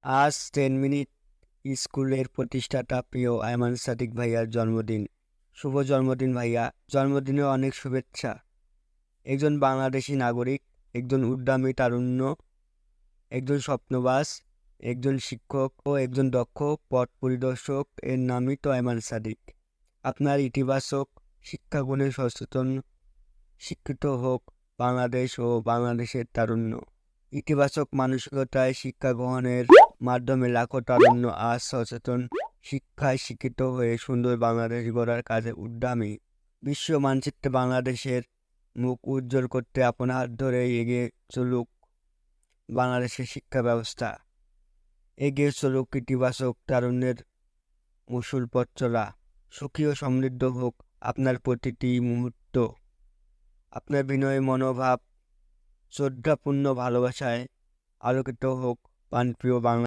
আজ 10 মিনিট স্কুলের প্রতিষ্ঠাতা প্রিয় আয়মান সাদিক ভাইয়ার জন্মদিন। শুভ জন্মদিন ভাইয়া, জন্মদিনে অনেক শুভেচ্ছা। একজন বাংলাদেশি নাগরিক, একজন উদ্যমী তারুণ্য, একজন স্বপ্নবাজ, একজন শিক্ষক ও একজন দক্ষ পথ পরিদর্শক, এর নামই তো আয়মান সাদিক। আপনার ইতিবাচক শিক্ষাগুণে সচেতন শিক্ষিত হোক বাংলাদেশ ও বাংলাদেশের তারুণ্য। ইতিবাচক মানসিকতায় শিক্ষা গ্রহণের মাধ্যমে লাখো তারুণ্য আজ সচেতন শিক্ষায় শিক্ষিত হয়ে সুন্দর বাংলাদেশ গড়ার কাজে উদ্যমী। বিশ্ব মানচিত্রে বাংলাদেশের মুখ উজ্জ্বল করতে আপনার হাত ধরে এগিয়ে চলুক বাংলাদেশের শিক্ষা ব্যবস্থা। এগিয়ে চলুক ইতিবাচক তারুণ্যের মুসুল পথ চলা। সুখী ও সমৃদ্ধ হোক আপনার প্রতিটি মুহূর্ত। আপনার বিনয় মনোভাব, শ্রদ্ধাপূর্ণ ভালোবাসায় আলোকিত হোক প্রাণপ্রিয় বাংলা।